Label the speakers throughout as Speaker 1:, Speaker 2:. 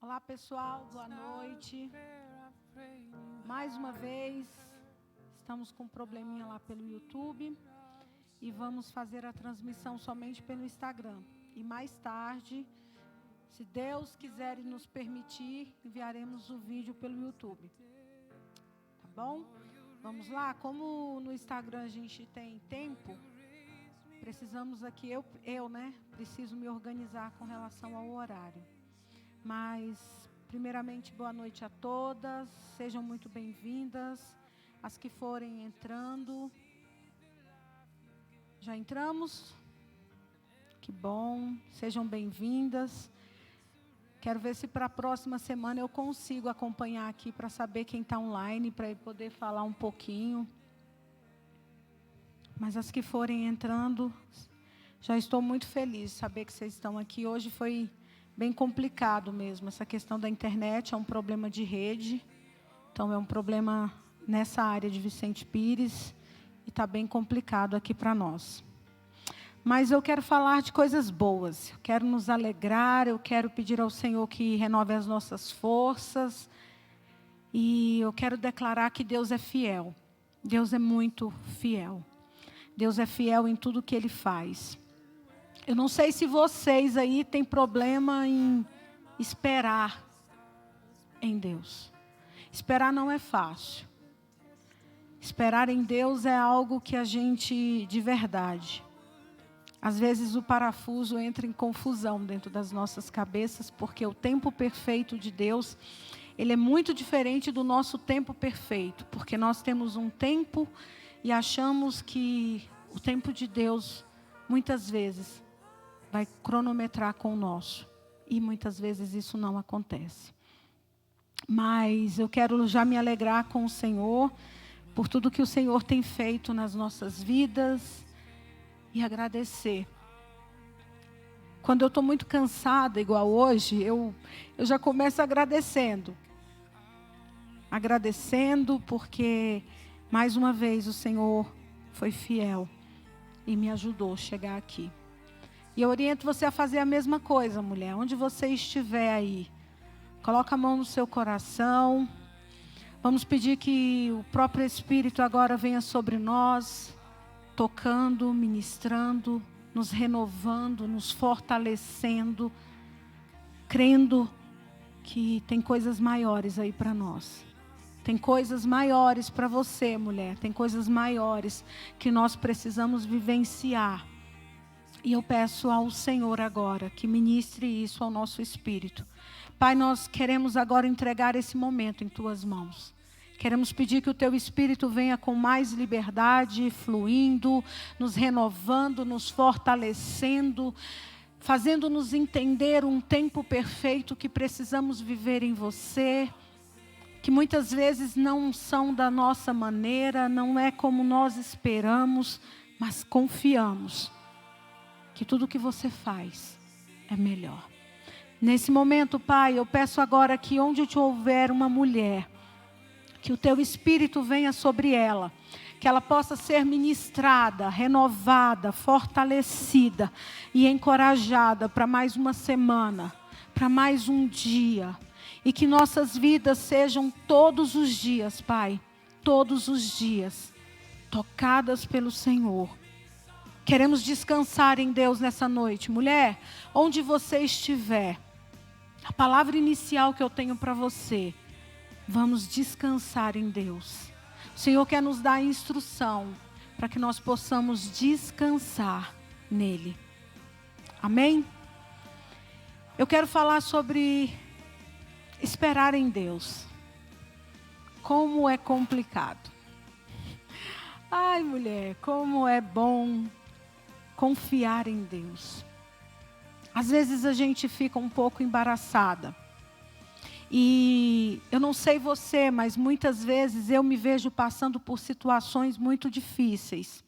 Speaker 1: Olá pessoal, boa noite. Mais uma vez, estamos com um probleminha lá pelo YouTube e vamos fazer a transmissão somente pelo Instagram. E mais tarde, se Deus quiser e nos permitir, enviaremos o vídeo pelo YouTube. Tá bom? Vamos lá? Como no Instagram a gente tem tempo, precisamos aqui, preciso me organizar com relação ao horário. Mas, primeiramente, boa noite a todas, sejam muito bem-vindas, as que forem entrando. Já entramos? Que bom, sejam bem-vindas. Quero ver se para a próxima semana eu consigo acompanhar aqui para saber quem está online, para poder falar um pouquinho. Mas as que forem entrando, já estou muito feliz de saber que vocês estão aqui. Hoje foi bem complicado mesmo. Essa questão da internet é um problema de rede. Então é um problema nessa área de Vicente Pires. E está bem complicado aqui para nós. Mas eu quero falar de coisas boas. Eu quero nos alegrar. Eu quero pedir ao Senhor que renove as nossas forças. E eu quero declarar que Deus é fiel. Deus é muito fiel. Deus é fiel em tudo que Ele faz. Eu não sei se vocês aí têm problema em esperar em Deus. Esperar não é fácil. Esperar em Deus é algo que a gente, de verdade, às vezes o parafuso entra em confusão dentro das nossas cabeças, porque o tempo perfeito de Deus, ele é muito diferente do nosso tempo perfeito, porque nós temos um tempo e achamos que o tempo de Deus, muitas vezes, vai cronometrar com o nosso. E muitas vezes isso não acontece. Mas eu quero já me alegrar com o Senhor, por tudo que o Senhor tem feito nas nossas vidas, e agradecer. Quando eu estou muito cansada, igual hoje, eu já começo agradecendo. Agradecendo porque, mais uma vez, o Senhor foi fiel e me ajudou a chegar aqui. E eu oriento você a fazer a mesma coisa, mulher. Onde você estiver aí, coloca a mão no seu coração. Vamos pedir que o próprio Espírito agora venha sobre nós, tocando, ministrando, nos renovando, nos fortalecendo, crendo que tem coisas maiores aí para nós. Tem coisas maiores para você, mulher. Tem coisas maiores que nós precisamos vivenciar. E eu peço ao Senhor agora que ministre isso ao nosso espírito. Pai, nós queremos agora entregar esse momento em Tuas mãos. Queremos pedir que o Teu Espírito venha com mais liberdade, fluindo, nos renovando, nos fortalecendo, fazendo-nos entender um tempo perfeito que precisamos viver em Você, que muitas vezes não são da nossa maneira, não é como nós esperamos, mas confiamos que tudo que Você faz é melhor. Nesse momento, Pai, eu peço agora que onde houver uma mulher, que o Teu Espírito venha sobre ela, que ela possa ser ministrada, renovada, fortalecida e encorajada para mais uma semana, para mais um dia. E que nossas vidas sejam todos os dias, Pai, todos os dias, tocadas pelo Senhor. Queremos descansar em Deus nessa noite. Mulher, onde você estiver, a palavra inicial que eu tenho para você, vamos descansar em Deus. O Senhor quer nos dar instrução para que nós possamos descansar nele. Amém? Eu quero falar sobre esperar em Deus. Como é complicado. Ai, mulher, como é bom confiar em Deus. Às vezes a gente fica um pouco embaraçada. E eu não sei você, mas muitas vezes eu me vejo passando por situações muito difíceis.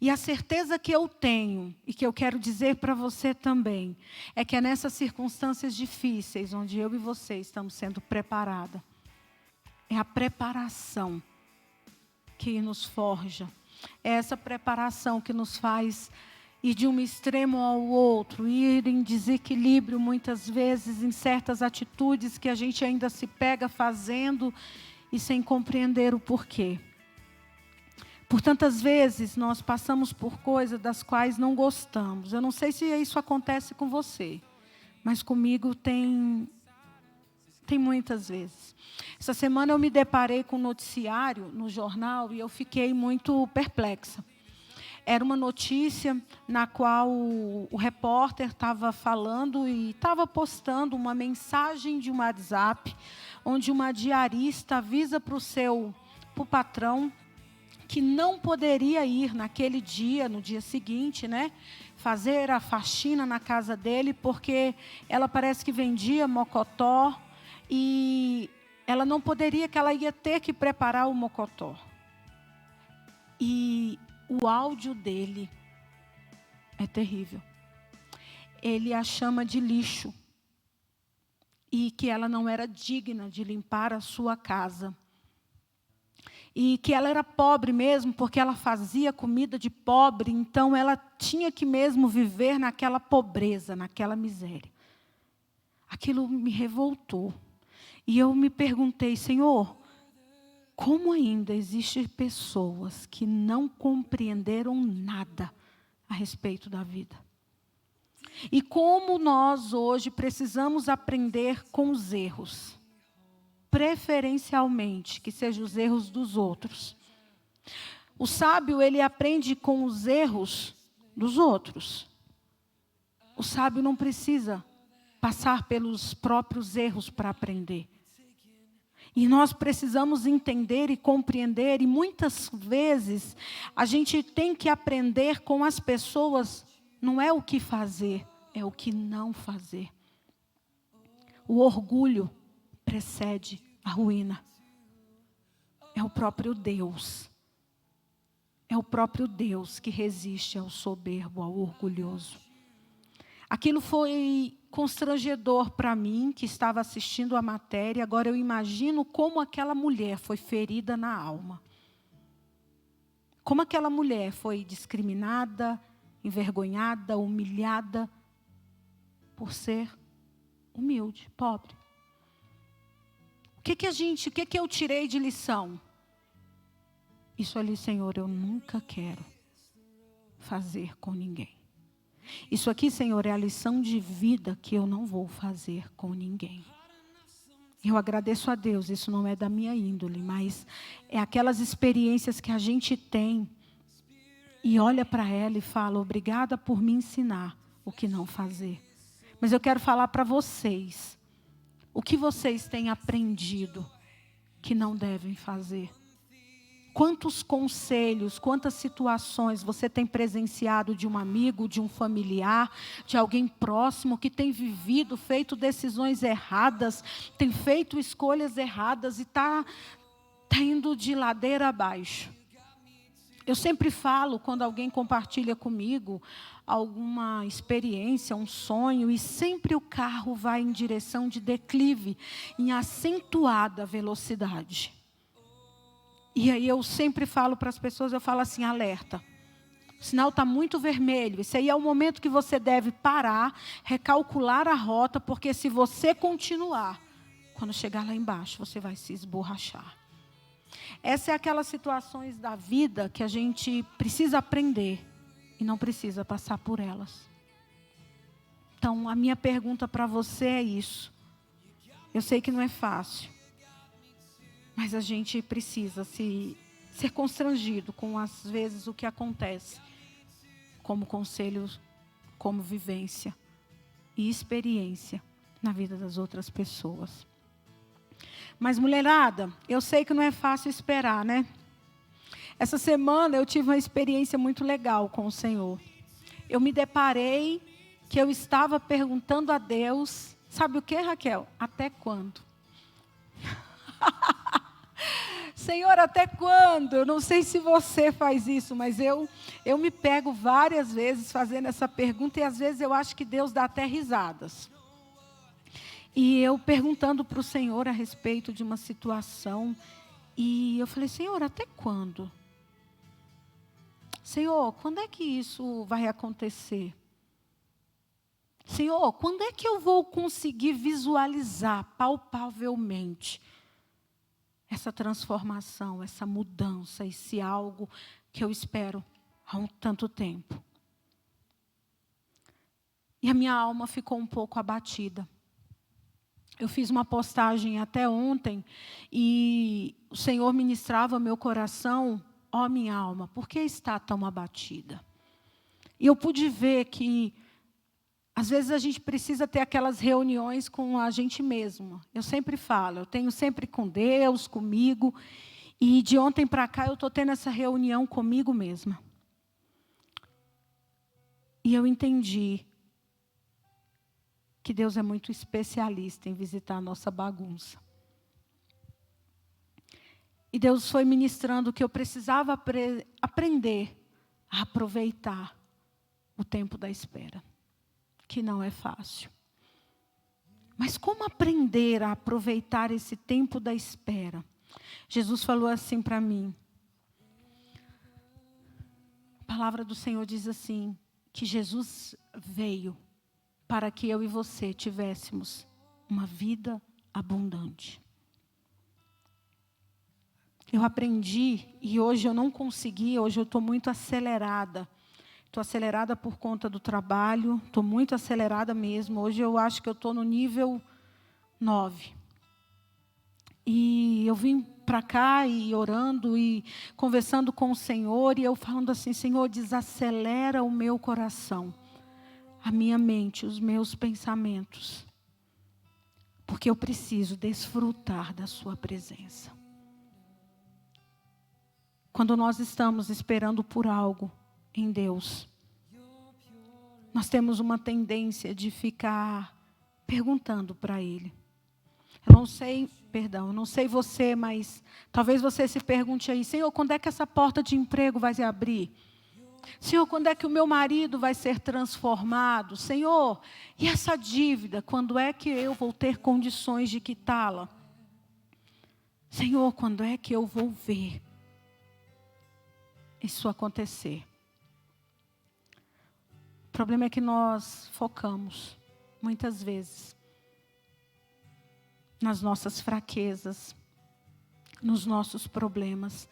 Speaker 1: E a certeza que eu tenho, e que eu quero dizer para você também, é que é nessas circunstâncias difíceis, onde eu e você estamos sendo preparadas. É a preparação que nos forja. É essa preparação que nos faz e de um extremo ao outro, ir em desequilíbrio muitas vezes em certas atitudes que a gente ainda se pega fazendo e sem compreender o porquê. Por tantas vezes nós passamos por coisas das quais não gostamos. Eu não sei se isso acontece com você, mas comigo tem muitas vezes. Essa semana eu me deparei com um noticiário no jornal e eu fiquei muito perplexa. Era uma notícia na qual o repórter estava falando e estava postando uma mensagem de um WhatsApp, onde uma diarista avisa para o patrão, que não poderia ir naquele dia, no dia seguinte, né, fazer a faxina na casa dele, porque ela parece que vendia mocotó, e ela não poderia, que ela ia ter que preparar o mocotó. E o áudio dele é terrível. Ele a chama de lixo. E que ela não era digna de limpar a sua casa. E que ela era pobre mesmo, porque ela fazia comida de pobre, então ela tinha que mesmo viver naquela pobreza, naquela miséria. Aquilo me revoltou. E eu me perguntei, Senhor, como ainda existem pessoas que não compreenderam nada a respeito da vida? E como nós hoje precisamos aprender com os erros, preferencialmente que sejam os erros dos outros. O sábio, ele aprende com os erros dos outros. O sábio não precisa passar pelos próprios erros para aprender. E nós precisamos entender e compreender, e muitas vezes a gente tem que aprender com as pessoas, não é o que fazer, é o que não fazer. O orgulho precede a ruína. É o próprio Deus. É o próprio Deus que resiste ao soberbo, ao orgulhoso. Aquilo foi constrangedor para mim, que estava assistindo a matéria. Agora eu imagino como aquela mulher foi ferida na alma. Como aquela mulher foi discriminada, envergonhada, humilhada, por ser humilde, pobre. O que eu tirei de lição? Isso ali, Senhor, eu nunca quero fazer com ninguém. Isso aqui, Senhor, é a lição de vida que eu não vou fazer com ninguém. Eu agradeço a Deus, isso não é da minha índole, mas é aquelas experiências que a gente tem e olha para ela e fala, obrigada por me ensinar o que não fazer. Mas eu quero falar para vocês, o que vocês têm aprendido que não devem fazer? Quantos conselhos, quantas situações você tem presenciado de um amigo, de um familiar, de alguém próximo que tem vivido, feito decisões erradas, tem feito escolhas erradas e está indo de ladeira abaixo? Eu sempre falo, quando alguém compartilha comigo alguma experiência, um sonho, e sempre o carro vai em direção de declive, em acentuada velocidade. E aí eu sempre falo para as pessoas, eu falo assim, alerta. O sinal está muito vermelho. Esse aí é o momento que você deve parar, recalcular a rota, porque se você continuar, quando chegar lá embaixo, você vai se esborrachar. Essas é aquelas situações da vida que a gente precisa aprender e não precisa passar por elas. Então, a minha pergunta para você é isso. Eu sei que não é fácil. Mas a gente precisa ser constrangido com, às vezes, o que acontece. Como conselho, como vivência e experiência na vida das outras pessoas. Mas, mulherada, eu sei que não é fácil esperar, né? Essa semana eu tive uma experiência muito legal com o Senhor. Eu me deparei que eu estava perguntando a Deus, sabe o que, Raquel? Até quando? Senhor, até quando? Eu não sei se você faz isso, mas eu me pego várias vezes fazendo essa pergunta e às vezes eu acho que Deus dá até risadas. E eu perguntando para o Senhor a respeito de uma situação e eu falei, Senhor, até quando? Senhor, quando é que isso vai acontecer? Senhor, quando é que eu vou conseguir visualizar palpavelmente essa transformação, essa mudança, esse algo que eu espero há um tanto tempo? E a minha alma ficou um pouco abatida. Eu fiz uma postagem até ontem e o Senhor ministrava meu coração: ó minha alma, por que está tão abatida? E eu pude ver que às vezes a gente precisa ter aquelas reuniões com a gente mesmo. Eu sempre falo, eu tenho sempre com Deus, comigo. E de ontem para cá eu estou tendo essa reunião comigo mesma. E eu entendi que Deus é muito especialista em visitar a nossa bagunça. E Deus foi ministrando que eu precisava aprender a aproveitar o tempo da espera. Que não é fácil. Mas como aprender a aproveitar esse tempo da espera? Jesus falou assim para mim. A palavra do Senhor diz assim, que Jesus veio para que eu e você tivéssemos uma vida abundante. Eu aprendi e hoje eu não consegui, hoje eu estou muito acelerada. Estou acelerada por conta do trabalho, estou muito acelerada mesmo. Hoje eu acho que eu estou no nível 9. E eu vim para cá e orando e conversando com o Senhor. E eu falando assim, Senhor, desacelera o meu coração, a minha mente, os meus pensamentos. Porque eu preciso desfrutar da sua presença. Quando nós estamos esperando por algo em Deus, nós temos uma tendência de ficar perguntando para Ele. Eu não sei você, mas talvez você se pergunte aí, Senhor, quando é que essa porta de emprego vai se abrir? Senhor, quando é que o meu marido vai ser transformado? Senhor, e essa dívida, quando é que eu vou ter condições de quitá-la? Senhor, quando é que eu vou ver isso acontecer? O problema é que nós focamos, muitas vezes, nas nossas fraquezas, nos nossos problemas.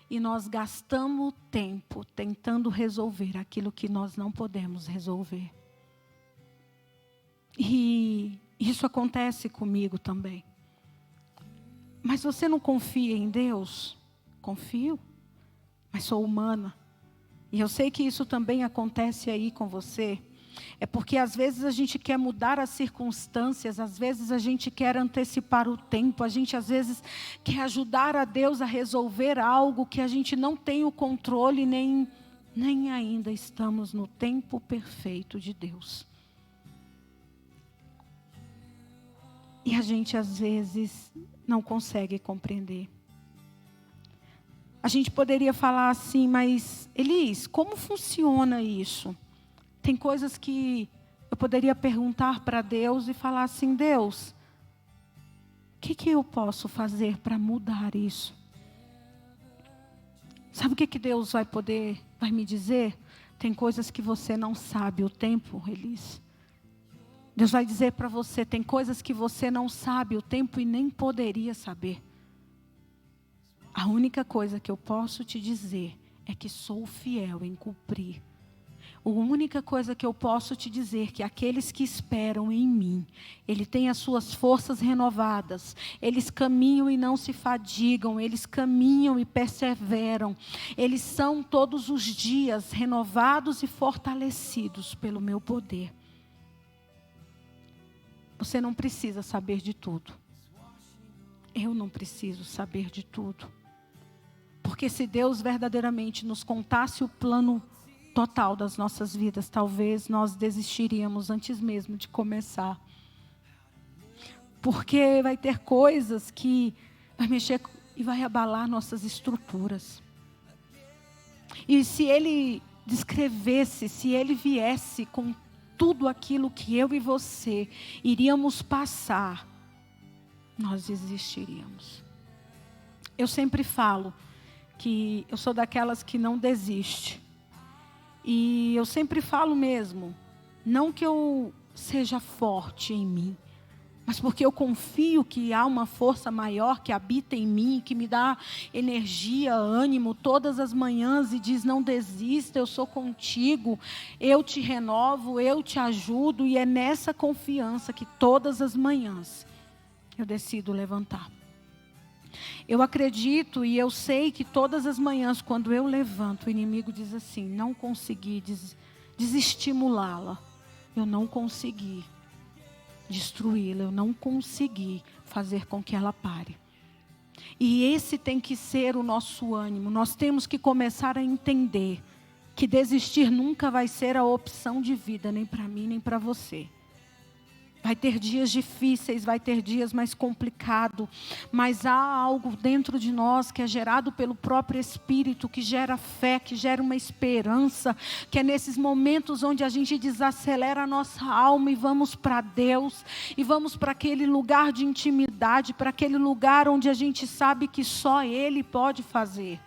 Speaker 1: E nós gastamos tempo tentando resolver aquilo que nós não podemos resolver. E isso acontece comigo também. Mas você não confia em Deus? Confio, mas sou humana. E eu sei que isso também acontece aí com você. É porque às vezes a gente quer mudar as circunstâncias, às vezes a gente quer antecipar o tempo, a gente às vezes quer ajudar a Deus a resolver algo que a gente não tem o controle, nem ainda estamos no tempo perfeito de Deus. E a gente às vezes não consegue compreender. A gente poderia falar assim, mas Elis, como funciona isso? Tem coisas que eu poderia perguntar para Deus e falar assim, Deus, o que eu posso fazer para mudar isso? Sabe o que Deus vai me dizer? Tem coisas que você não sabe o tempo, Elis. Deus vai dizer para você, tem coisas que você não sabe o tempo e nem poderia saber. A única coisa que eu posso te dizer é que sou fiel em cumprir. A única coisa que eu posso te dizer é que aqueles que esperam em mim, Ele tem as suas forças renovadas. Eles caminham e não se fadigam. Eles caminham e perseveram. Eles são todos os dias renovados e fortalecidos pelo meu poder. Você não precisa saber de tudo. Eu não preciso saber de tudo. Porque se Deus verdadeiramente nos contasse o plano total das nossas vidas, talvez nós desistiríamos antes mesmo de começar. Porque vai ter coisas que vai mexer e vai abalar nossas estruturas. E se Ele descrevesse, se Ele viesse com tudo aquilo que eu e você iríamos passar, nós desistiríamos. Eu sempre falo que eu sou daquelas que não desiste E eu sempre falo mesmo, não que eu seja forte em mim, mas porque eu confio que há uma força maior que habita em mim, que me dá energia, ânimo todas as manhãs e diz: não desista, eu sou contigo, eu te renovo, eu te ajudo. E é nessa confiança que todas as manhãs eu decido levantar. Eu acredito e eu sei que todas as manhãs, quando eu levanto, o inimigo diz assim: não consegui desestimulá-la, eu não consegui destruí-la, eu não consegui fazer com que ela pare. E esse tem que ser o nosso ânimo. Nós temos que começar a entender que desistir nunca vai ser a opção de vida, nem para mim, nem para você. Vai ter dias difíceis, vai ter dias mais complicados, mas há algo dentro de nós que é gerado pelo próprio Espírito, que gera fé, que gera uma esperança, que é nesses momentos onde a gente desacelera a nossa alma e vamos para Deus, e vamos para aquele lugar de intimidade, para aquele lugar onde a gente sabe que só Ele pode fazer.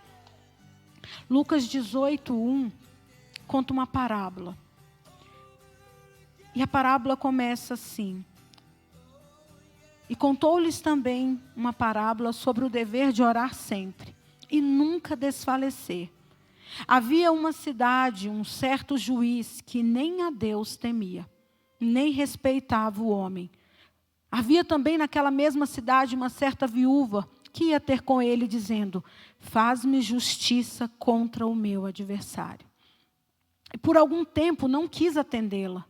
Speaker 1: Lucas 18:1 conta uma parábola. E a parábola começa assim: e contou-lhes também uma parábola sobre o dever de orar sempre e nunca desfalecer. Havia uma cidade, um certo juiz que nem a Deus temia, nem respeitava o homem. Havia também naquela mesma cidade uma certa viúva que ia ter com ele dizendo: faz-me justiça contra o meu adversário. E por algum tempo não quis atendê-la.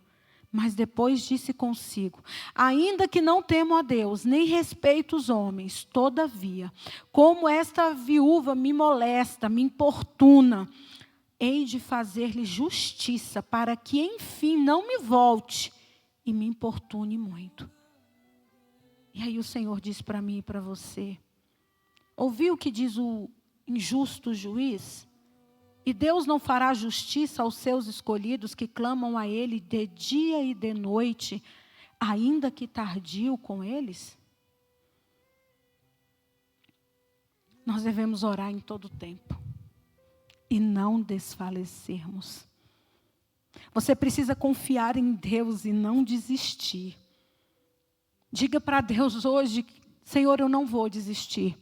Speaker 1: Mas depois disse consigo: ainda que não temo a Deus, nem respeito os homens, todavia, como esta viúva me molesta, me importuna, hei de fazer-lhe justiça, para que enfim não me volte e me importune muito. E aí o Senhor diz para mim e para você: ouviu o que diz o injusto juiz? E Deus não fará justiça aos seus escolhidos que clamam a Ele de dia e de noite, ainda que tardio com eles? Nós devemos orar em todo tempo e não desfalecermos. Você precisa confiar em Deus e não desistir. Diga para Deus hoje: Senhor, eu não vou desistir.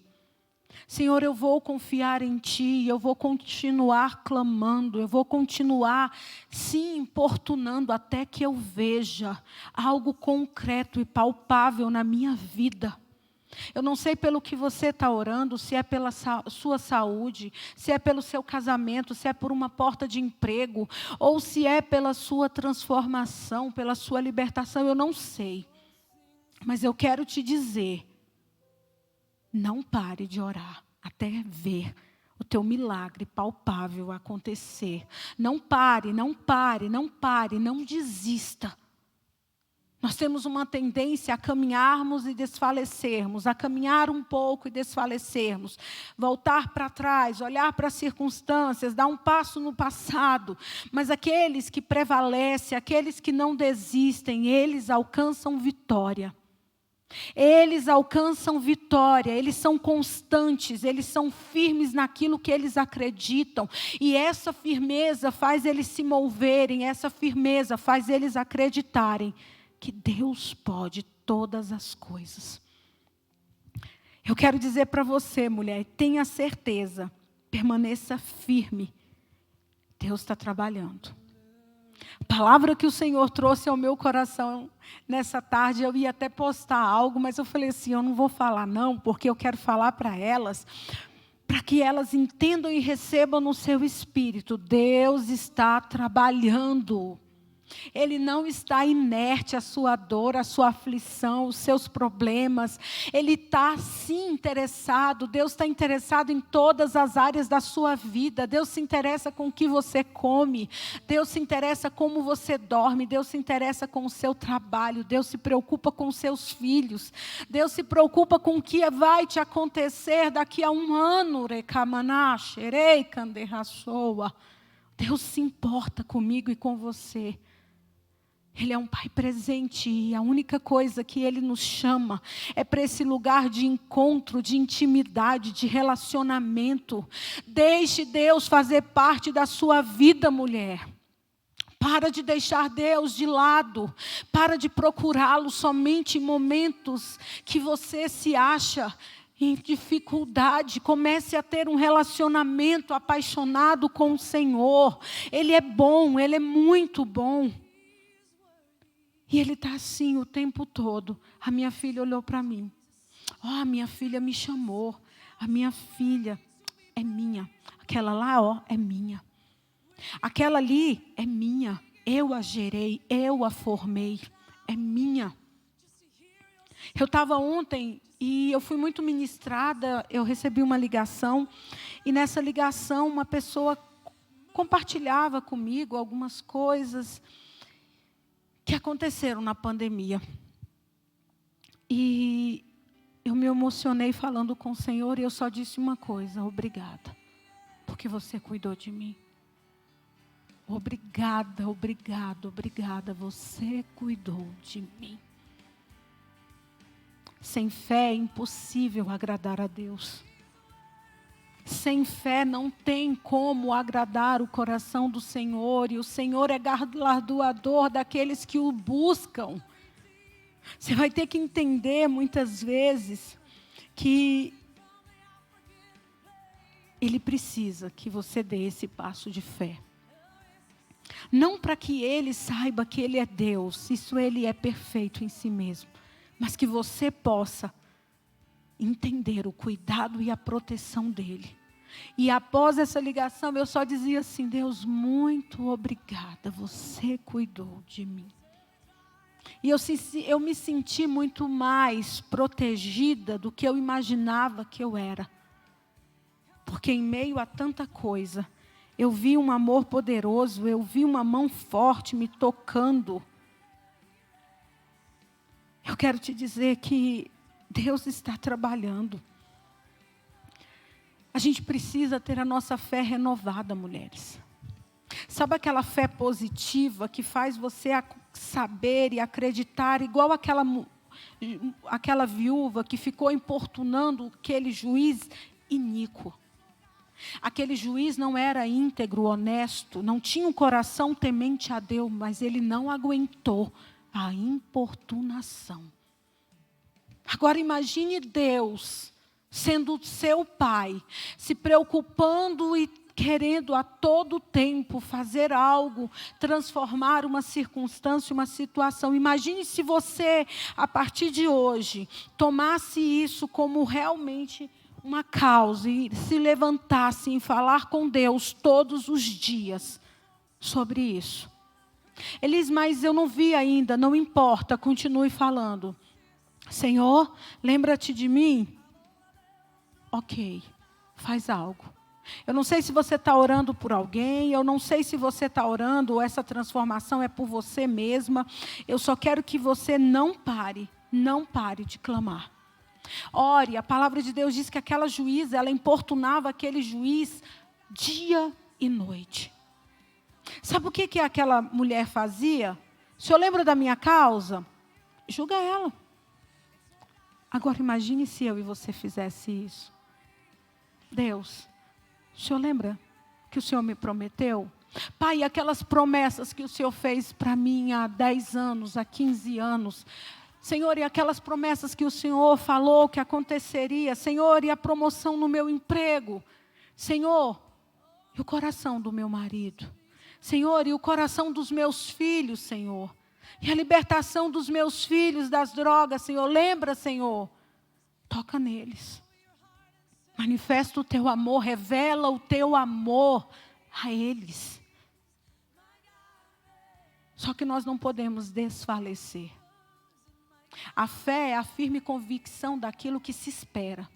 Speaker 1: Senhor, eu vou confiar em Ti, eu vou continuar clamando, eu vou continuar se importunando até que eu veja algo concreto e palpável na minha vida. Eu não sei pelo que você está orando, se é pela sua saúde, se é pelo seu casamento, se é por uma porta de emprego, ou se é pela sua transformação, pela sua libertação, eu não sei. Mas eu quero te dizer: não pare de orar até ver o teu milagre palpável acontecer. Não pare, não pare, não pare, não desista. Nós temos uma tendência a caminharmos e desfalecermos, a caminhar um pouco e desfalecermos, voltar para trás, olhar para as circunstâncias, dar um passo no passado. Mas aqueles que prevalecem, aqueles que não desistem, eles alcançam vitória. Eles alcançam vitória, eles são constantes, eles são firmes naquilo que eles acreditam. E essa firmeza faz eles se moverem, essa firmeza faz eles acreditarem que Deus pode todas as coisas. Eu quero dizer para você, mulher, tenha certeza, permaneça firme. Deus está trabalhando. A palavra que o Senhor trouxe ao meu coração nessa tarde, eu ia até postar algo, mas eu falei assim: eu não vou falar não, porque eu quero falar para elas, para que elas entendam e recebam no seu espírito. Deus está trabalhando. Ele não está inerte à sua dor, à sua aflição, os seus problemas. Ele está sim interessado. Deus está interessado em todas as áreas da sua vida. Deus se interessa com o que você come. Deus se interessa como você dorme. Deus se interessa com o seu trabalho. Deus se preocupa com os seus filhos. Deus se preocupa com o que vai te acontecer daqui a um ano. Deus se importa comigo e com você. Ele é um Pai presente e a única coisa que Ele nos chama é para esse lugar de encontro, de intimidade, de relacionamento. Deixe Deus fazer parte da sua vida, mulher. Para de deixar Deus de lado. Para de procurá-lo somente em momentos que você se acha em dificuldade. Comece a ter um relacionamento apaixonado com o Senhor. Ele é bom, Ele é muito bom. E Ele está assim o tempo todo. A minha filha olhou para mim. A minha filha me chamou. A minha filha é minha. Aquela lá, é minha. Aquela ali é minha. Eu a gerei, eu a formei. É minha. Eu estava ontem e eu fui muito ministrada. Eu recebi uma ligação. E nessa ligação uma pessoa compartilhava comigo algumas coisas que aconteceram na pandemia. E eu me emocionei falando com o Senhor e eu só disse uma coisa: obrigada, porque você cuidou de mim. Obrigada, obrigada, obrigada, você cuidou de mim. Sem fé é impossível agradar a Deus. Sem fé não tem como agradar o coração do Senhor. E o Senhor é galardoador daqueles que o buscam. Você vai ter que entender muitas vezes que Ele precisa que você dê esse passo de fé. Não para que Ele saiba que Ele é Deus, isso Ele é perfeito em si mesmo. Mas que você possa entender o cuidado e a proteção dEle. E após essa ligação eu só dizia assim: Deus, muito obrigada, você cuidou de mim. E eu me senti muito mais protegida do que eu imaginava que eu era. Porque em meio a tanta coisa, eu vi um amor poderoso, eu vi uma mão forte me tocando. Eu quero te dizer que Deus está trabalhando. A gente precisa ter a nossa fé renovada, mulheres. Sabe aquela fé positiva que faz você saber e acreditar, igual aquela viúva que ficou importunando aquele juiz iníquo. Aquele juiz não era íntegro, honesto, não tinha um coração temente a Deus, mas ele não aguentou a importunação. Agora imagine Deus sendo seu pai, se preocupando e querendo a todo tempo fazer algo, transformar uma circunstância, uma situação. Imagine se você, a partir de hoje, tomasse isso como realmente uma causa e se levantasse em falar com Deus todos os dias sobre isso. Elis, mas eu não vi ainda, não importa, continue falando. Senhor, lembra-te de mim? Ok, faz algo. Eu não sei se você está orando por alguém, eu não sei se você está orando ou essa transformação é por você mesma. Eu só quero que você não pare de clamar. Ore, a palavra de Deus diz que aquela juíza, ela importunava aquele juiz dia e noite. Sabe o que aquela mulher fazia? O senhor lembra da minha causa? Julga ela. Agora imagine se eu e você fizesse isso. Deus, o Senhor lembra que o Senhor me prometeu? Pai, aquelas promessas que o Senhor fez para mim há 10 anos, há 15 anos. Senhor, e aquelas promessas que o Senhor falou que aconteceria. Senhor, e a promoção no meu emprego. Senhor, e o coração do meu marido. Senhor, e o coração dos meus filhos, Senhor. E a libertação dos meus filhos das drogas, Senhor. Lembra, Senhor. Toca neles. Manifesta o teu amor, revela o teu amor a eles. Só que nós não podemos desfalecer. A fé é a firme convicção daquilo que se espera,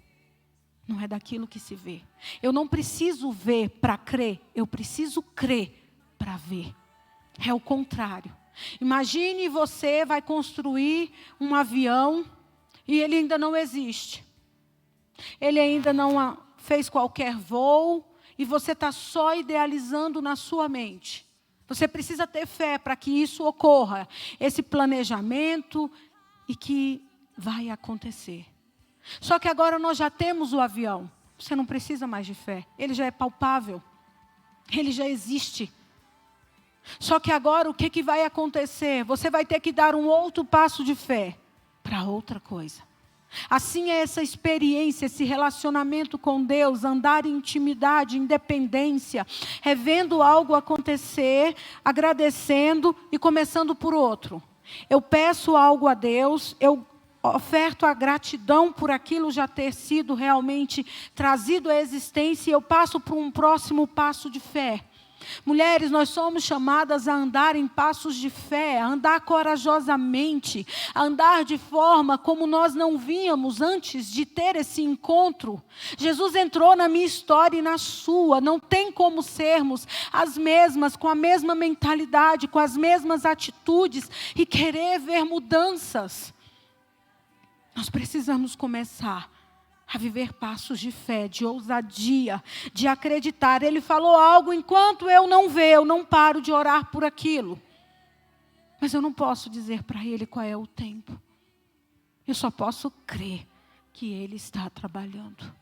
Speaker 1: não é daquilo que se vê. Eu não preciso ver para crer, eu preciso crer para ver. É o contrário. Imagine você vai construir um avião e ele ainda não existe. Ele ainda não fez qualquer voo e você está só idealizando na sua mente. Você precisa ter fé para que isso ocorra, esse planejamento e que vai acontecer. Só que agora nós já temos o avião. Você não precisa mais de fé. Ele já é palpável. Ele já existe. Só que agora o que vai acontecer? Você vai ter que dar um outro passo de fé para outra coisa. Assim é essa experiência, esse relacionamento com Deus, andar em intimidade, independência, revendo algo acontecer, agradecendo e começando por outro. Eu peço algo a Deus, eu oferto a gratidão por aquilo já ter sido realmente trazido à existência e eu passo para um próximo passo de fé. Mulheres, nós somos chamadas a andar em passos de fé, a andar corajosamente, a andar de forma como nós não víamos antes de ter esse encontro. Jesus entrou na minha história e na sua. Não tem como sermos as mesmas, com a mesma mentalidade, com as mesmas atitudes e querer ver mudanças. Nós precisamos começar a viver passos de fé, de ousadia, de acreditar. Ele falou algo, enquanto eu não ver, eu não paro de orar por aquilo. Mas eu não posso dizer para ele qual é o tempo. Eu só posso crer que ele está trabalhando.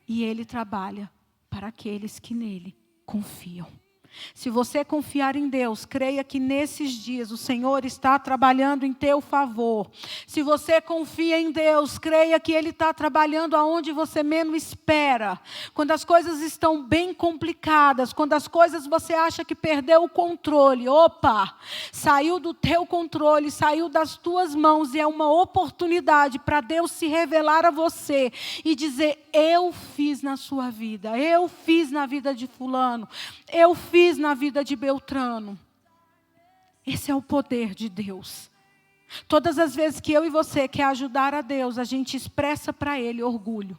Speaker 1: E ele trabalha para aqueles que nele confiam. Se você confiar em Deus, creia que nesses dias o Senhor está trabalhando em teu favor. Se você confia em Deus, creia que Ele está trabalhando aonde você menos espera. Quando as coisas estão bem complicadas, quando as coisas você acha que perdeu o controle, saiu do teu controle, saiu das tuas mãos e é uma oportunidade para Deus se revelar a você e dizer, eu fiz na sua vida, eu fiz na vida de fulano, eu fiz na vida de Beltrano. Esse é o poder de Deus. Todas as vezes que eu e você quer ajudar a Deus, a gente expressa para Ele orgulho.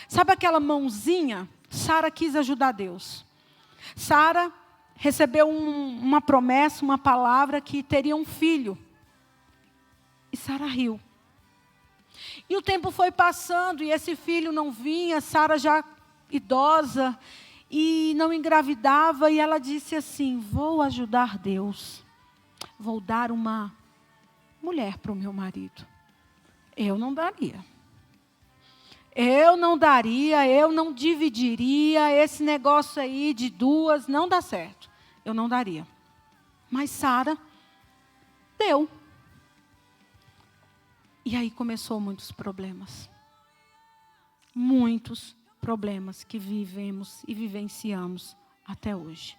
Speaker 1: Sabe aquela mãozinha? Sara quis ajudar Deus. Sara recebeu uma promessa, uma palavra que teria um filho. E Sara riu. E o tempo foi passando e esse filho não vinha, Sara já idosa, e não engravidava, e ela disse assim, vou ajudar Deus, vou dar uma mulher para o meu marido. Eu não daria, eu não dividiria, esse negócio aí de duas, não dá certo, eu não daria. Mas Sara deu. E aí começou muitos problemas. Muitos problemas que vivemos e vivenciamos até hoje.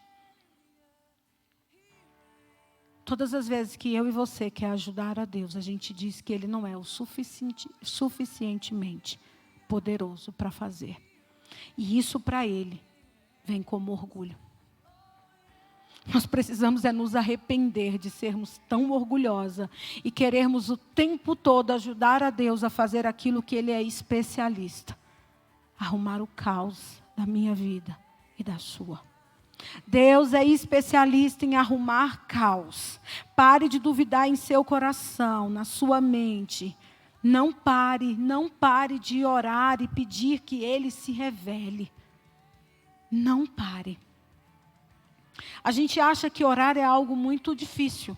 Speaker 1: Todas as vezes que eu e você quer ajudar a Deus, a gente diz que Ele não é o suficientemente poderoso para fazer. E isso para Ele vem como orgulho. Nós precisamos nos arrepender de sermos tão orgulhosa e querermos o tempo todo ajudar a Deus a fazer aquilo que Ele é especialista. Arrumar o caos da minha vida e da sua. Deus é especialista em arrumar caos. Pare de duvidar em seu coração, na sua mente. Não pare de orar e pedir que Ele se revele. Não pare. A gente acha que orar é algo muito difícil.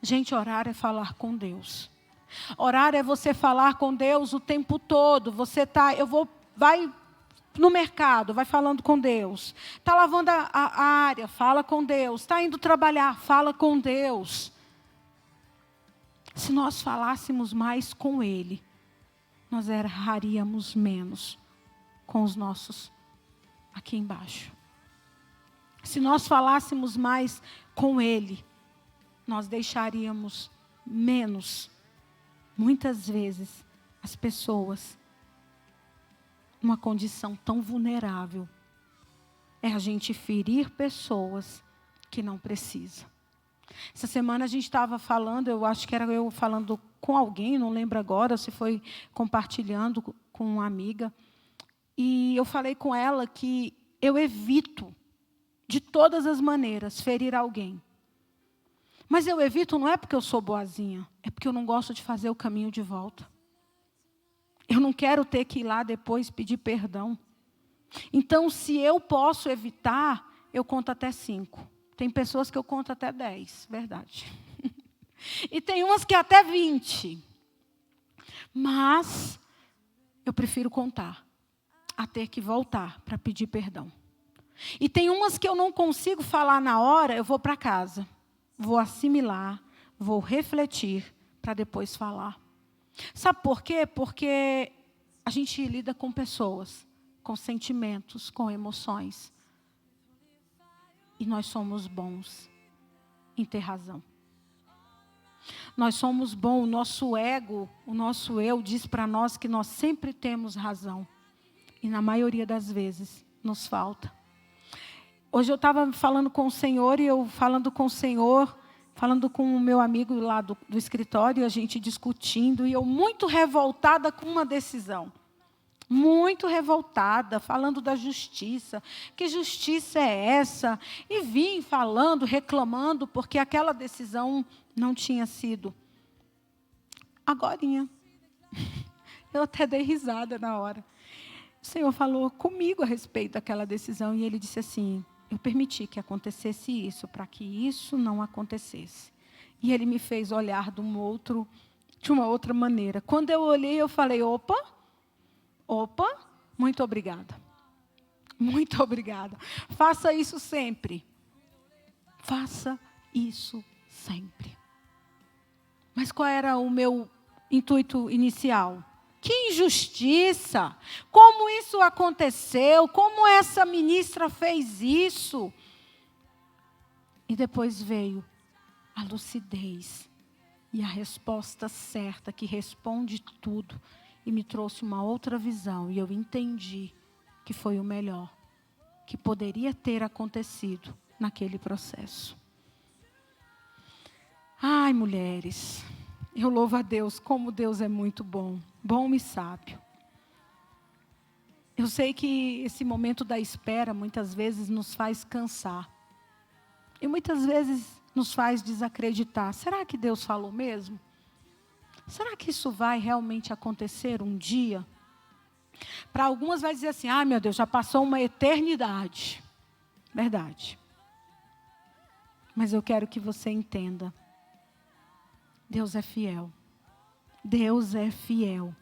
Speaker 1: Gente, orar é falar com Deus. Orar é você falar com Deus o tempo todo. Vai no mercado, vai falando com Deus. Está lavando a área, fala com Deus. Está indo trabalhar, fala com Deus. Se nós falássemos mais com Ele, nós erraríamos menos com os nossos aqui embaixo. Se nós falássemos mais com Ele, nós deixaríamos menos, muitas vezes, as pessoas numa condição tão vulnerável. É a gente ferir pessoas que não precisam. Essa semana a gente estava falando, eu acho que era eu falando com alguém, não lembro agora, se foi compartilhando com uma amiga. E eu falei com ela que eu evito, de todas as maneiras, ferir alguém. Mas eu evito não é porque eu sou boazinha, é porque eu não gosto de fazer o caminho de volta. Eu não quero ter que ir lá depois pedir perdão. Então, se eu posso evitar, eu conto até 5. Tem pessoas que eu conto até 10, verdade. E tem umas que até 20. Mas eu prefiro contar, a ter que voltar para pedir perdão. E tem umas que eu não consigo falar na hora, eu vou para casa. Vou assimilar, vou refletir para depois falar. Sabe por quê? Porque a gente lida com pessoas, com sentimentos, com emoções. E nós somos bons em ter razão. Nós somos bons, o nosso ego, o nosso eu diz para nós que nós sempre temos razão. E na maioria das vezes nos falta. Hoje eu estava falando com o Senhor e eu falando com o Senhor, falando com o meu amigo lá do escritório, a gente discutindo, e eu muito revoltada com uma decisão. Muito revoltada, falando da justiça. Que justiça é essa? E vim falando, reclamando, porque aquela decisão não tinha sido. Agorinha. Eu até dei risada na hora. O Senhor falou comigo a respeito daquela decisão, e Ele disse assim, eu permiti que acontecesse isso, para que isso não acontecesse. E Ele me fez olhar de uma outra maneira. Quando eu olhei, eu falei, opa, muito obrigada. Muito obrigada. Faça isso sempre. Faça isso sempre. Mas qual era o meu intuito inicial? Que injustiça! Como isso aconteceu? Como essa ministra fez isso? E depois veio a lucidez e a resposta certa, que responde tudo. E me trouxe uma outra visão. E eu entendi que foi o melhor que poderia ter acontecido naquele processo. Ai, mulheres, eu louvo a Deus, como Deus é muito bom e sábio. Eu sei que esse momento da espera muitas vezes nos faz cansar. E muitas vezes nos faz desacreditar. Será que Deus falou mesmo? Será que isso vai realmente acontecer um dia? Para algumas vai dizer assim, meu Deus, já passou uma eternidade. Verdade. Mas eu quero que você entenda. Deus é fiel. Deus é fiel.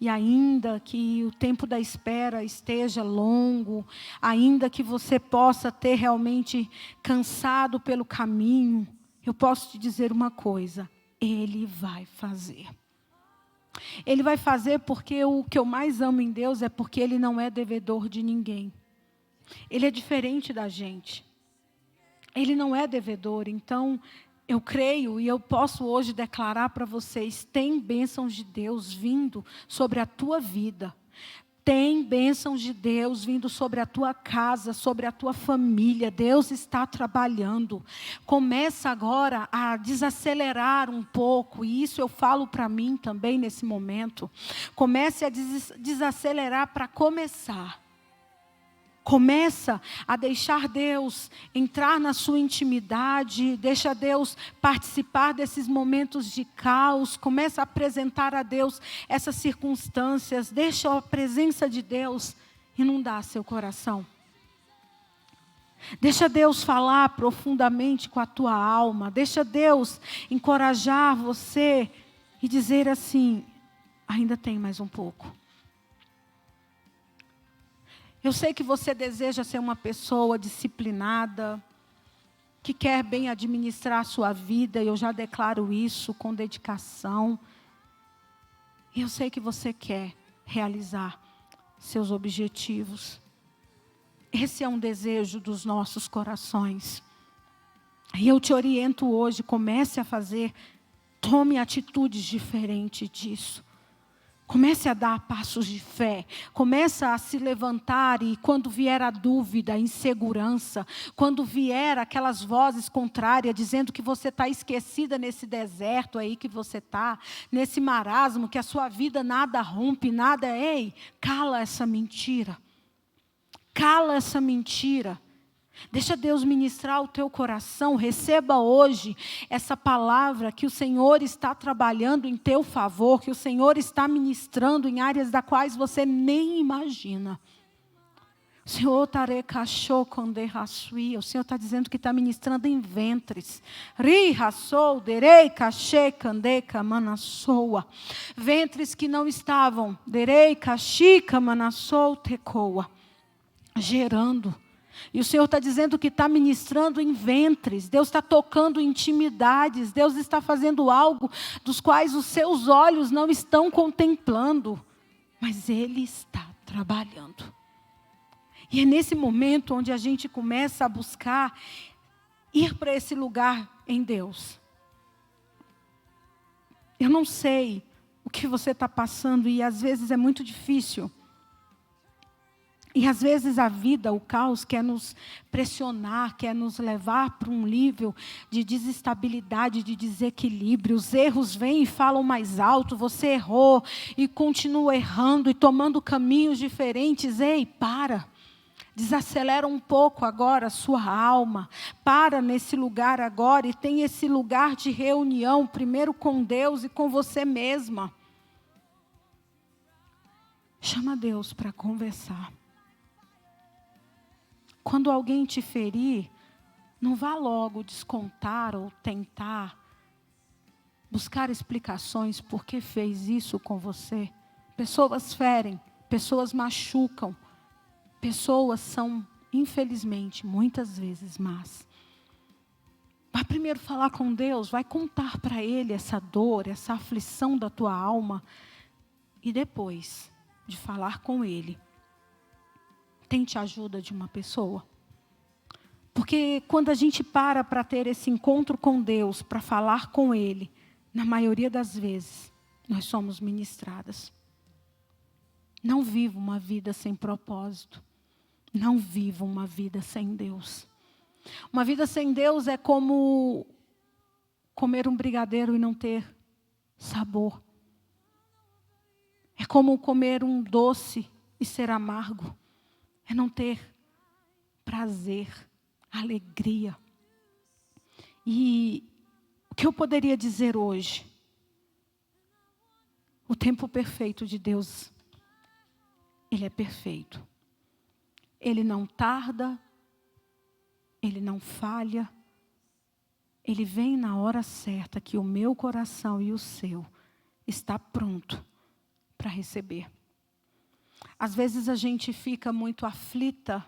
Speaker 1: E ainda que o tempo da espera esteja longo, ainda que você possa ter realmente cansado pelo caminho, eu posso te dizer uma coisa, Ele vai fazer. Ele vai fazer porque o que eu mais amo em Deus é porque Ele não é devedor de ninguém. Ele é diferente da gente. Ele não é devedor, então eu creio e eu posso hoje declarar para vocês, tem bênçãos de Deus vindo sobre a tua vida. Tem bênçãos de Deus vindo sobre a tua casa, sobre a tua família. Deus está trabalhando. Começa agora a desacelerar um pouco. E isso eu falo para mim também nesse momento. Comece a desacelerar para começar. Começa a deixar Deus entrar na sua intimidade, deixa Deus participar desses momentos de caos, começa a apresentar a Deus essas circunstâncias, deixa a presença de Deus inundar seu coração. Deixa Deus falar profundamente com a tua alma, deixa Deus encorajar você e dizer assim, ainda tem mais um pouco. Eu sei que você deseja ser uma pessoa disciplinada, que quer bem administrar a sua vida, e eu já declaro isso com dedicação. E eu sei que você quer realizar seus objetivos. Esse é um desejo dos nossos corações. E eu te oriento hoje, comece a fazer, tome atitudes diferentes disso. Comece a dar passos de fé, comece a se levantar e quando vier a dúvida, a insegurança, quando vier aquelas vozes contrárias dizendo que você está esquecida nesse deserto aí que você está, nesse marasmo, que a sua vida nada rompe, nada, ei, cala essa mentira, cala essa mentira. Deixa Deus ministrar o teu coração, receba hoje essa palavra que o Senhor está trabalhando em teu favor, que o Senhor está ministrando em áreas das quais você nem imagina. O Senhor está dizendo que está ministrando em ventres. Ventres que não estavam gerando. E o Senhor está dizendo que está ministrando em ventres. Deus está tocando intimidades. Deus está fazendo algo dos quais os seus olhos não estão contemplando. Mas Ele está trabalhando. E é nesse momento onde a gente começa a buscar ir para esse lugar em Deus. Eu não sei o que você está passando e às vezes é muito difícil. E às vezes a vida, o caos, quer nos pressionar, quer nos levar para um nível de desestabilidade, de desequilíbrio. Os erros vêm e falam mais alto, você errou e continua errando e tomando caminhos diferentes. Ei, para! Desacelera um pouco agora a sua alma. Para nesse lugar agora e tem esse lugar de reunião, primeiro com Deus e com você mesma. Chama Deus para conversar. Quando alguém te ferir, não vá logo descontar ou tentar buscar explicações por que fez isso com você. Pessoas ferem, pessoas machucam, pessoas são, infelizmente, muitas vezes más. Vai primeiro falar com Deus, vai contar para Ele essa dor, essa aflição da tua alma. E depois de falar com Ele, tente a ajuda de uma pessoa. Porque quando a gente para ter esse encontro com Deus, para falar com Ele, na maioria das vezes, nós somos ministradas. Não viva uma vida sem propósito. Não viva uma vida sem Deus. Uma vida sem Deus é como comer um brigadeiro e não ter sabor. É como comer um doce e ser amargo. É não ter prazer, alegria. E o que eu poderia dizer hoje? O tempo perfeito de Deus, Ele é perfeito. Ele não tarda, Ele não falha. Ele vem na hora certa que o meu coração e o seu está pronto para receber. Às vezes a gente fica muito aflita,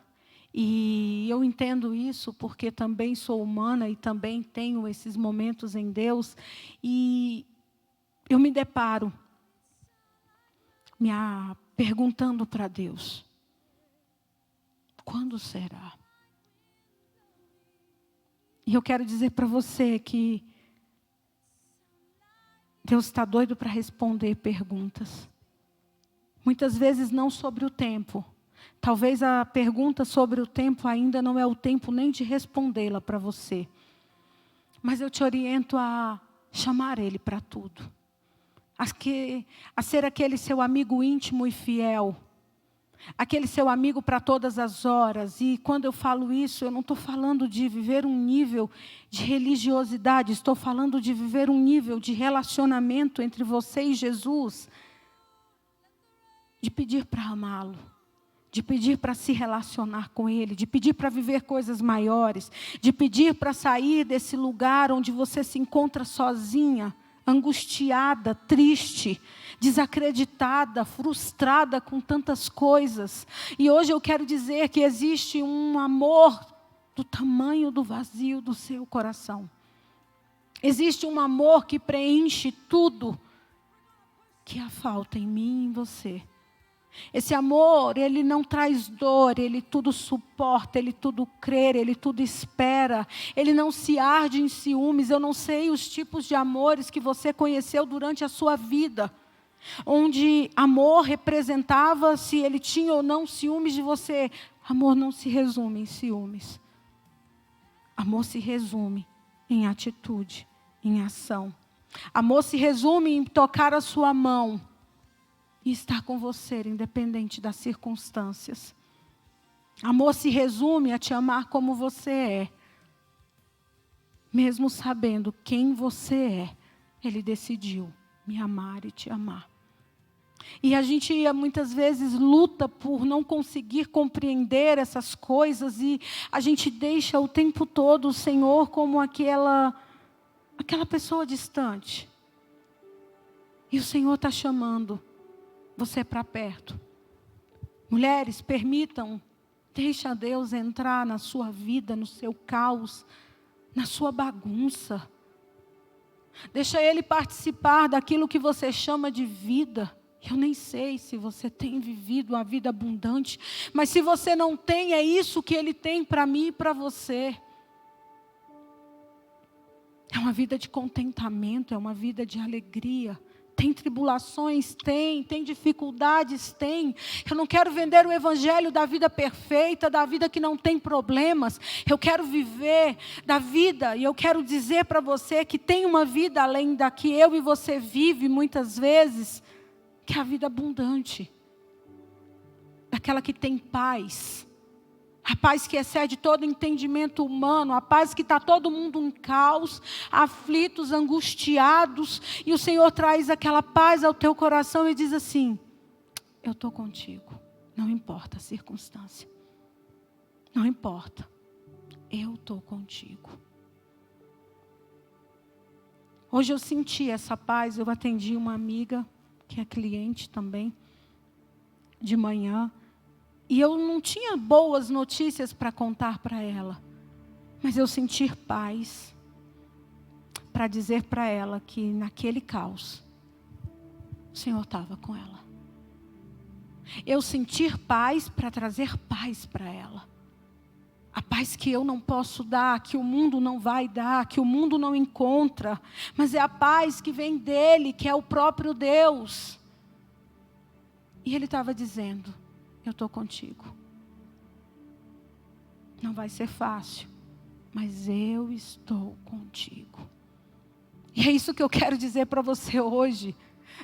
Speaker 1: e eu entendo isso porque também sou humana e também tenho esses momentos em Deus, e eu me deparo perguntando para Deus, quando será? E eu quero dizer para você que Deus está doido para responder perguntas. Muitas vezes não sobre o tempo. Talvez a pergunta sobre o tempo ainda não é o tempo nem de respondê-la para você. Mas eu te oriento a chamar Ele para tudo. A ser aquele seu amigo íntimo e fiel. Aquele seu amigo para todas as horas. E quando eu falo isso, eu não estou falando de viver um nível de religiosidade. Estou falando de viver um nível de relacionamento entre você e Jesus. De pedir para amá-lo, de pedir para se relacionar com Ele, de pedir para viver coisas maiores, de pedir para sair desse lugar onde você se encontra sozinha, angustiada, triste, desacreditada, frustrada com tantas coisas. E hoje eu quero dizer que existe um amor do tamanho do vazio do seu coração. Existe um amor que preenche tudo que há falta em mim e em você. Esse amor, ele não traz dor, ele tudo suporta, ele tudo crê, ele tudo espera. Ele não se arde em ciúmes. Eu não sei os tipos de amores que você conheceu durante a sua vida. Onde amor representava se ele tinha ou não ciúmes de você. Amor não se resume em ciúmes. Amor se resume em atitude, em ação. Amor se resume em tocar a sua mão e estar com você, independente das circunstâncias. Amor se resume a te amar como você é. Mesmo sabendo quem você é, Ele decidiu me amar e te amar. E a gente muitas vezes luta por não conseguir compreender essas coisas e a gente deixa o tempo todo o Senhor como aquela pessoa distante. E o Senhor está chamando você para perto. Mulheres, permitam Deixa Deus entrar na sua vida, no seu caos, na sua bagunça. Deixa Ele participar daquilo que você chama de vida. Eu nem sei se você tem vivido uma vida abundante, mas se você não tem, é isso que Ele tem para mim e para você. É uma vida de contentamento, é uma vida de alegria. Tem tribulações? Tem dificuldades? Tem. Eu não quero vender o evangelho da vida perfeita, da vida que não tem problemas. Eu quero viver da vida e eu quero dizer para você que tem uma vida além da que eu e você vive muitas vezes, que é a vida abundante. Daquela que tem paz. A paz que excede todo entendimento humano, a paz que está todo mundo em caos, aflitos, angustiados, e o Senhor traz aquela paz ao teu coração e diz assim: eu estou contigo, não importa a circunstância, não importa, eu estou contigo. Hoje eu senti essa paz, eu atendi uma amiga, que é cliente também, de manhã, e eu não tinha boas notícias para contar para ela. Mas eu senti paz para dizer para ela que naquele caos, o Senhor estava com ela. Eu senti paz para trazer paz para ela. A paz que eu não posso dar, que o mundo não vai dar, que o mundo não encontra. Mas é a paz que vem dele, que é o próprio Deus. E ele estava dizendo: eu estou contigo. Não vai ser fácil, mas eu estou contigo. E é isso que eu quero dizer para você hoje.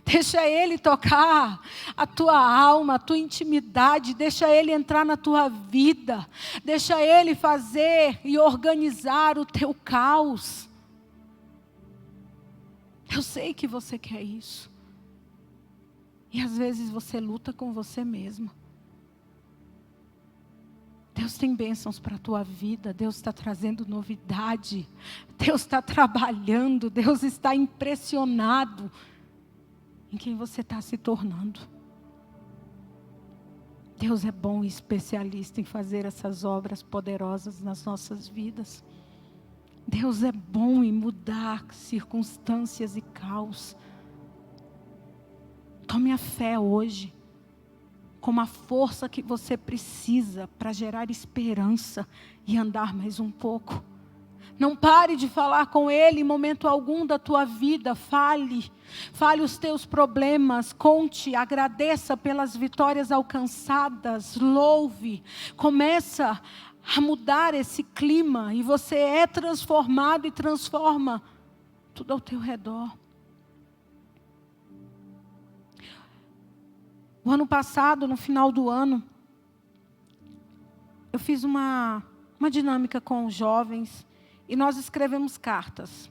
Speaker 1: Deixa Ele tocar a tua alma, a tua intimidade. Deixa Ele entrar na tua vida. Deixa Ele fazer e organizar o teu caos. Eu sei que você quer isso. E às vezes você luta com você mesmo. Deus tem bênçãos para a tua vida, Deus está trazendo novidade, Deus está trabalhando, Deus está impressionado em quem você está se tornando. Deus é bom e especialista em fazer essas obras poderosas nas nossas vidas. Deus é bom em mudar circunstâncias e caos. Tome a fé hoje como a força que você precisa para gerar esperança e andar mais um pouco. Não pare de falar com Ele em momento algum da tua vida. Fale os teus problemas, conte, agradeça pelas vitórias alcançadas, louve. Começa a mudar esse clima e você é transformado e transforma tudo ao teu redor. O ano passado, no final do ano, eu fiz uma dinâmica com os jovens e nós escrevemos cartas.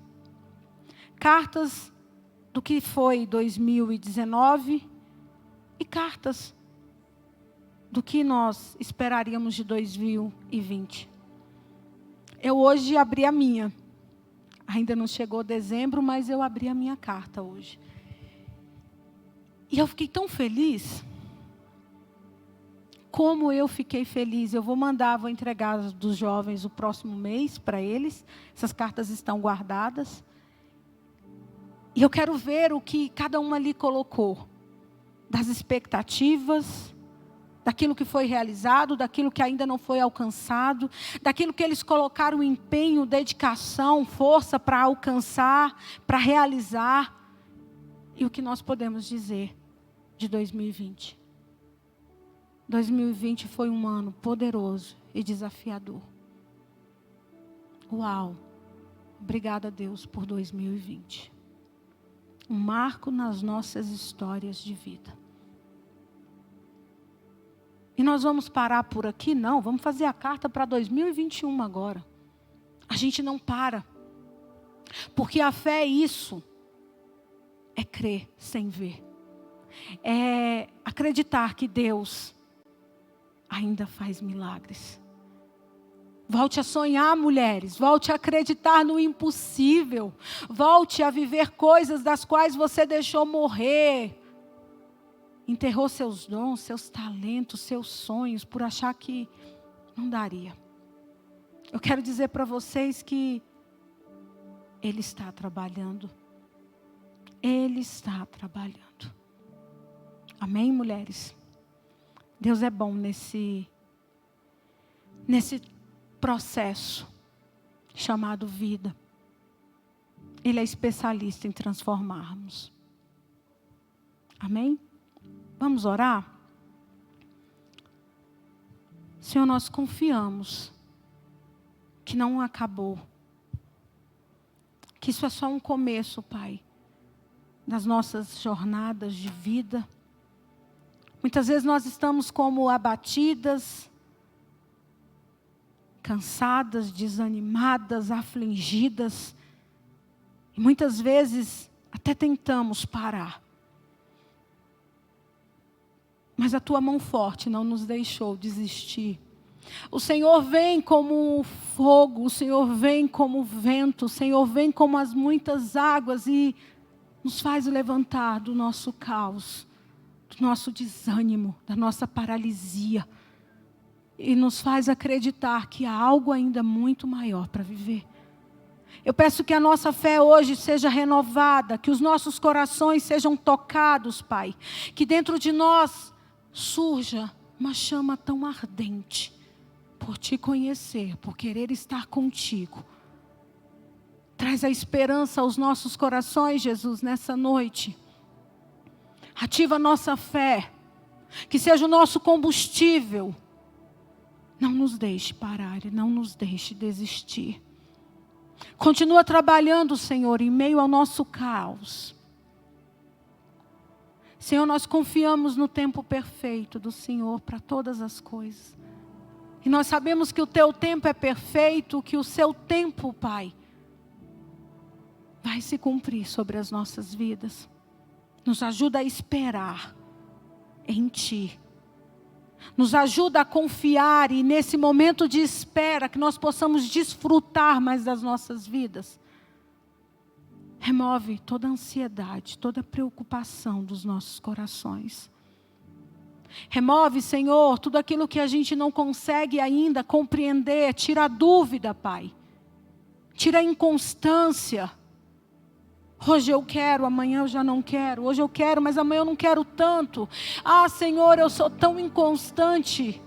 Speaker 1: Cartas do que foi 2019 e cartas do que nós esperaríamos de 2020. Eu hoje abri a minha. Ainda não chegou dezembro, mas eu abri a minha carta hoje. E eu fiquei tão feliz. Como eu fiquei feliz. Eu vou entregar dos jovens o próximo mês para eles. Essas cartas estão guardadas. E eu quero ver o que cada uma ali colocou. Das expectativas, daquilo que foi realizado, daquilo que ainda não foi alcançado, daquilo que eles colocaram empenho, dedicação, força para alcançar, para realizar. E o que nós podemos dizer de 2020? 2020 foi um ano poderoso e desafiador. Uau! Obrigada a Deus por 2020. Um marco nas nossas histórias de vida. E nós vamos parar por aqui? Não, vamos fazer a carta para 2021 agora. A gente não para. Porque a fé é isso. É crer sem ver. É acreditar que Deus ainda faz milagres. Volte a sonhar, mulheres. Volte a acreditar no impossível. Volte a viver coisas das quais você deixou morrer. Enterrou seus dons, seus talentos, seus sonhos, por achar que Não daria. Eu quero dizer para vocês que Ele está trabalhando. Ele está trabalhando. Amém, mulheres? Deus é bom nesse processo chamado vida. Ele é especialista em transformarmos. Amém? Vamos orar? Senhor, nós confiamos que não acabou. Que isso é só um começo, Pai, das nossas jornadas de vida. Muitas vezes nós estamos como abatidas, cansadas, desanimadas, afligidas. E muitas vezes até tentamos parar. Mas a tua mão forte não nos deixou desistir. O Senhor vem como fogo, o Senhor vem como vento, o Senhor vem como as muitas águas e nos faz levantar do nosso caos, do nosso desânimo, da nossa paralisia. E nos faz acreditar que há algo ainda muito maior para viver. Eu peço que a nossa fé hoje seja renovada, que os nossos corações sejam tocados, Pai. Que dentro de nós surja uma chama tão ardente por Te conhecer, por querer estar contigo. Traz a esperança aos nossos corações, Jesus, nessa noite. Ativa a nossa fé, que seja o nosso combustível. Não nos deixe parar e não nos deixe desistir. Continua trabalhando, Senhor, em meio ao nosso caos. Senhor, nós confiamos no tempo perfeito do Senhor para todas as coisas. E nós sabemos que o Teu tempo é perfeito, que o Seu tempo, Pai, vai se cumprir sobre as nossas vidas. Nos ajuda a esperar em Ti. Nos ajuda a confiar e nesse momento de espera que nós possamos desfrutar mais das nossas vidas. Remove toda a ansiedade, toda a preocupação dos nossos corações. Remove, Senhor, tudo aquilo que a gente não consegue ainda compreender. Tira a dúvida, Pai. Tira a inconstância. Hoje eu quero, amanhã eu já não quero. Hoje eu quero, mas amanhã eu não quero tanto. Ah, Senhor, eu sou tão inconstante.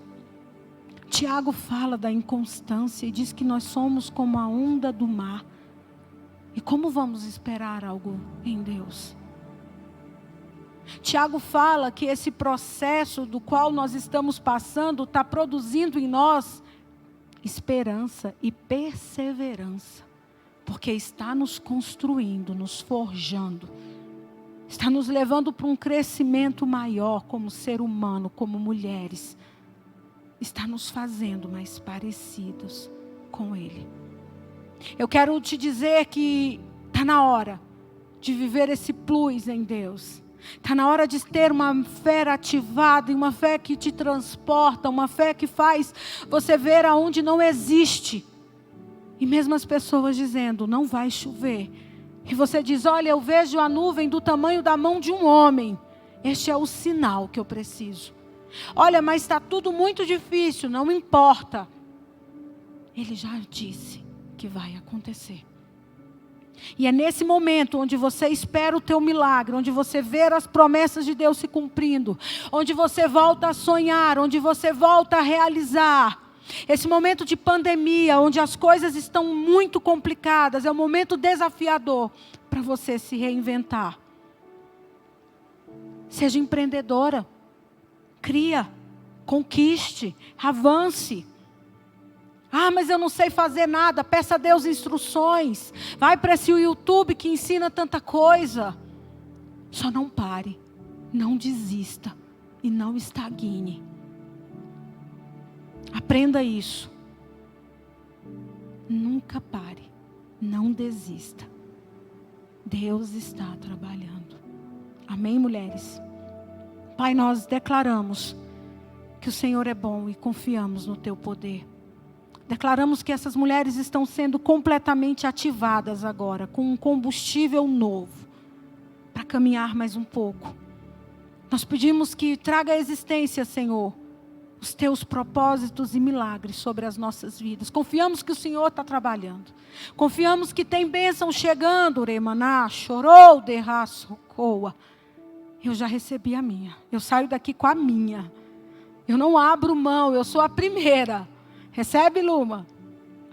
Speaker 1: Tiago fala da inconstância e diz que nós somos como a onda do mar. E como vamos esperar algo em Deus? Tiago fala que esse processo do qual nós estamos passando está produzindo em nós esperança e perseverança. Porque está nos construindo, nos forjando. Está nos levando para um crescimento maior como ser humano, como mulheres. Está nos fazendo mais parecidos com Ele. Eu quero te dizer que está na hora de viver esse plus em Deus. Está na hora de ter uma fé ativada, e uma fé que te transporta, uma fé que faz você ver aonde não existe. E mesmo as pessoas dizendo, não vai chover. E você diz, olha, eu vejo a nuvem do tamanho da mão de um homem. Este é o sinal que eu preciso. Olha, mas está tudo muito difícil, não importa. Ele já disse que vai acontecer. E é nesse momento onde você espera o teu milagre, onde você vê as promessas de Deus se cumprindo, onde você volta a sonhar, onde você volta a realizar. Esse momento de pandemia, onde as coisas estão muito complicadas, é um momento desafiador para você se reinventar. Seja empreendedora, cria, conquiste, avance. Ah, mas eu não sei fazer nada. Peça a Deus instruções. Vai para esse YouTube que ensina tanta coisa. Só não pare, não desista e não estagne. Aprenda isso. Nunca pare, não desista. Deus está trabalhando. Amém, mulheres? Pai, nós declaramos que o Senhor é bom e confiamos no Teu poder. Declaramos que essas mulheres estão sendo completamente ativadas agora, com um combustível novo, para caminhar mais um pouco. Nós pedimos que traga à existência, Senhor, os teus propósitos e milagres sobre as nossas vidas. Confiamos que o Senhor está trabalhando. Confiamos que tem bênção chegando. Remaná, chorou, derra, socoa. Eu já recebi a minha. Eu saio daqui com a minha. Eu não abro mão, eu sou a primeira. Recebe, Luma?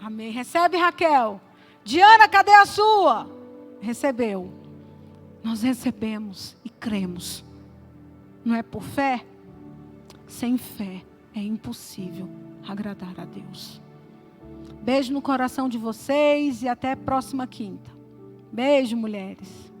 Speaker 1: Amém. Recebe, Raquel. Diana, cadê a sua? Recebeu. Nós recebemos e cremos. Não é por fé? Sem fé é impossível agradar a Deus. Beijo no coração de vocês e até a próxima quinta. Beijo, mulheres.